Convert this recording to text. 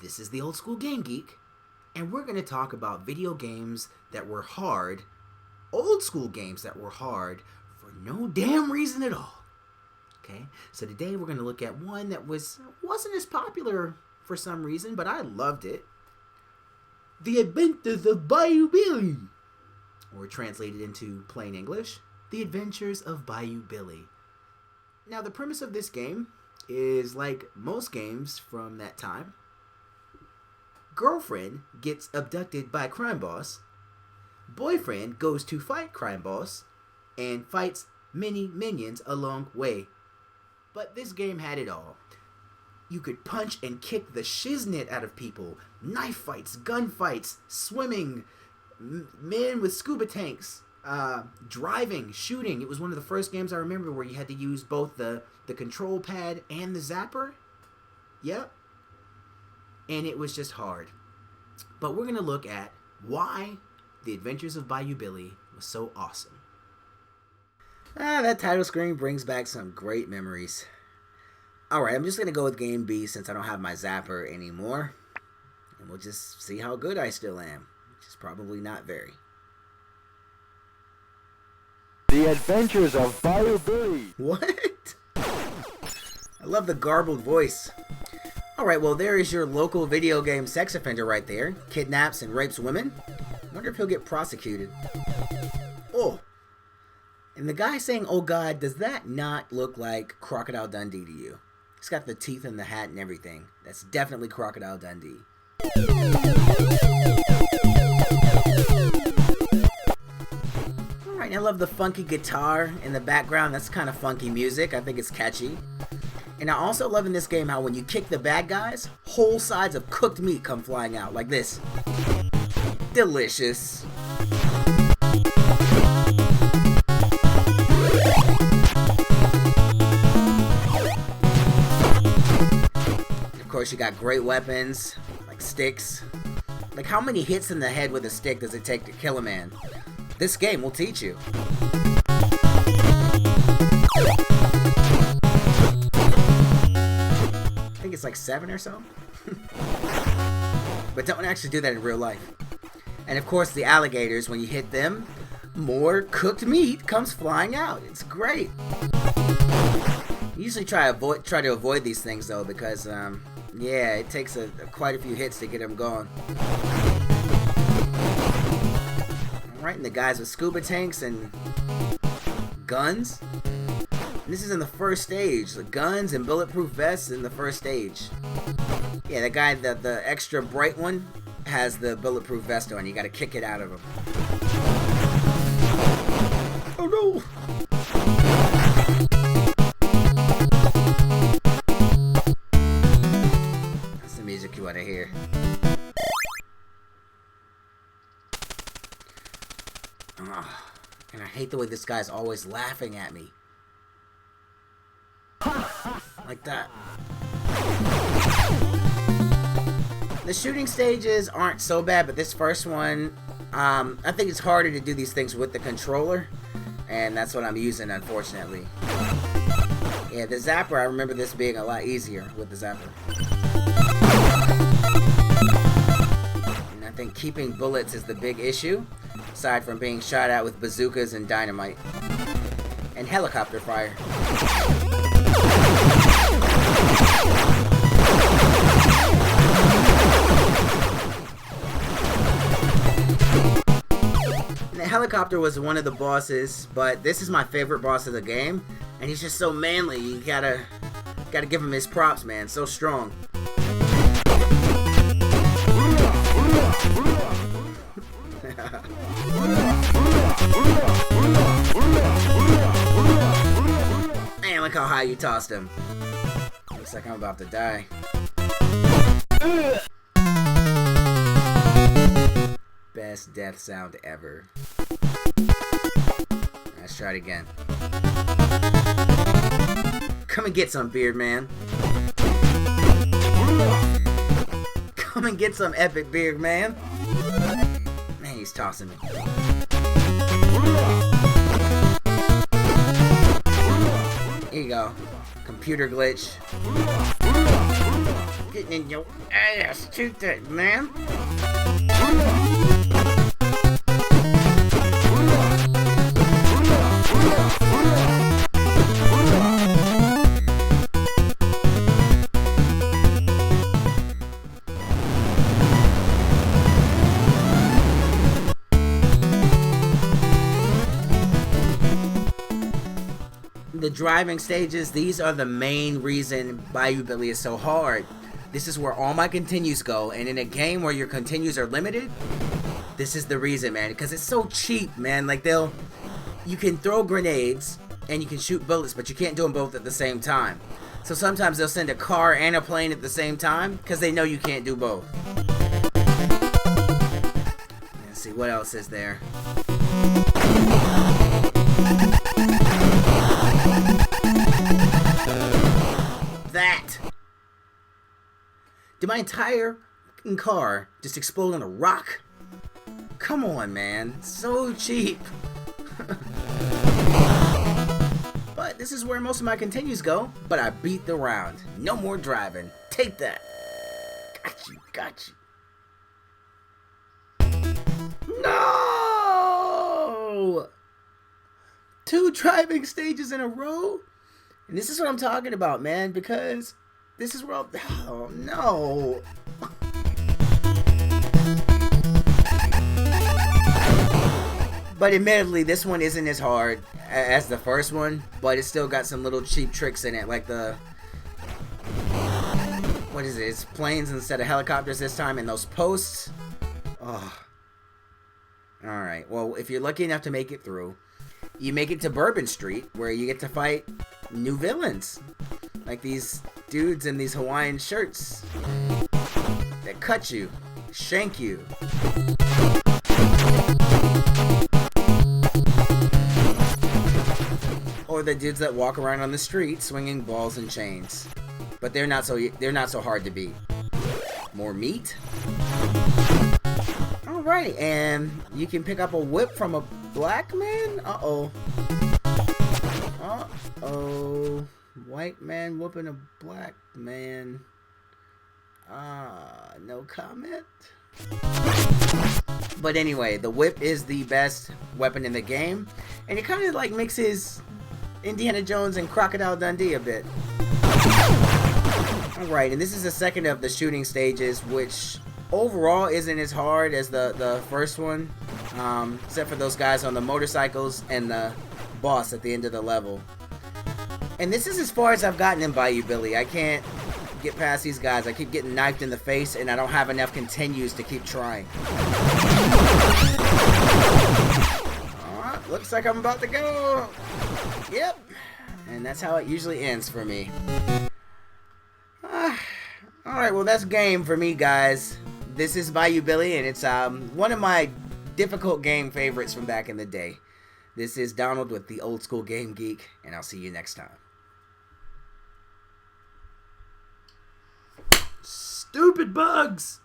This is the Old School Game Geek, and we're going to talk about video games that were hard, old school games that were hard for no damn reason at all. Okay, so today we're going to look at one that wasn't as popular for some reason, but I loved it. The Adventures of Bayou Billy, or translated into plain English, The Adventures of Bayou Billy. Now, the premise of this game is like most games from that time. Girlfriend gets abducted by crime boss. Boyfriend goes to fight crime boss and fights many minions along way. But this game had it all. You could punch and kick the shiznit out of people. Knife fights, gun fights, swimming, men with scuba tanks, driving, shooting. It was one of the first games I remember where you had to use both the control pad and the zapper. Yep. And it was just hard. But we're going to look at why The Adventures of Bayou Billy was so awesome. That title screen brings back some great memories. Alright, I'm just going to go with Game B since I don't have my zapper anymore. And we'll just see how good I still am. Which is probably not very. The Adventures of Bayou Billy. What? I love the garbled voice. Alright, well there is your local video game sex offender right there. Kidnaps and rapes women. Wonder if he'll get prosecuted. Oh. And the guy saying, "Oh God," does that not look like Crocodile Dundee to you? He's got the teeth and the hat and everything. That's definitely Crocodile Dundee. Alright, I love the funky guitar in the background. That's kind of funky music. I think it's catchy. And I also love in this game how when you kick the bad guys, whole sides of cooked meat come flying out like this. Delicious. Of course, you got great weapons, like sticks. Like, how many hits in the head with a stick does it take to kill a man? This game will teach you. I think it's like 7 or so. But don't actually do that in real life. And of course, the alligators, when you hit them, more cooked meat comes flying out. It's great. You usually try to avoid these things though, because yeah, it takes quite a few hits to get them going. Alright, and the guys with scuba tanks and guns. And this is in the first stage. The guns and bulletproof vests in the first stage. Yeah, the guy, the extra bright one, has the bulletproof vest on. You gotta kick it out of him. Oh no! That's the music you wanna hear. Oh, and I hate the way this guy's always laughing at me. Like that. The shooting stages aren't so bad, but this first one, I think it's harder to do these things with the controller, and that's what I'm using, unfortunately. Yeah, the zapper, I remember this being a lot easier with the zapper. And I think keeping bullets is the big issue, aside from being shot at with bazookas and dynamite. And helicopter fire. The helicopter was one of the bosses, but this is my favorite boss of the game, and he's just so manly. You gotta give him his props, man. So strong. Man, look how high you tossed him. Looks like I'm about to die. Best death sound ever. Let's try it again. Come and get some, Beard Man. Come and get some, Epic Beard Man. Man, he's tossing me. Here you go. Computer glitch. getting in your ass. Shoot that, man. The driving stages, these are the main reason Bayou Billy is so hard. This is where all my continues go, and in a game where your continues are limited, this is the reason, man, because it's so cheap, man. Like, you can throw grenades and you can shoot bullets, but you can't do them both at the same time. So sometimes they'll send a car and a plane at the same time because they know you can't do both. Let's see, what else is there? That. Did my entire car just explode on a rock? Come on, man. So cheap. But this is where most of my continues go. But I beat the round. No more driving. Take that. Got you. No! 2 driving stages in a row? And this is what I'm talking about, man, because this is where oh no. But admittedly, this one isn't as hard as the first one, but it's still got some little cheap tricks in it, like the, what is it? It's planes instead of helicopters this time, and those posts. Oh. Alright, well, if you're lucky enough to make it through, you make it to Bourbon Street, where you get to fight new villains. Like these dudes in these Hawaiian shirts that cut you, shank you. Or the dudes that walk around on the street swinging balls and chains. But they're not so hard to beat. More meat? Alright, and you can pick up a whip from a black man? Uh-oh. Uh-oh. White man whooping a black man. No comment? But anyway, the whip is the best weapon in the game. And it kind of like mixes Indiana Jones and Crocodile Dundee a bit. Alright, and this is the second of the shooting stages, which overall isn't as hard as the first one, except for those guys on the motorcycles and the boss at the end of the level. And this is as far as I've gotten in Bayou Billy. I can't get past these guys. I keep getting knifed in the face, and I don't have enough continues to keep trying. Alright, looks like I'm about to go. Yep. And that's how it usually ends for me. Alright, well that's game for me, guys. This is Bayou Billy, and it's one of my difficult game favorites from back in the day. This is Donald with the Old School Game Geek, and I'll see you next time. Stupid bugs!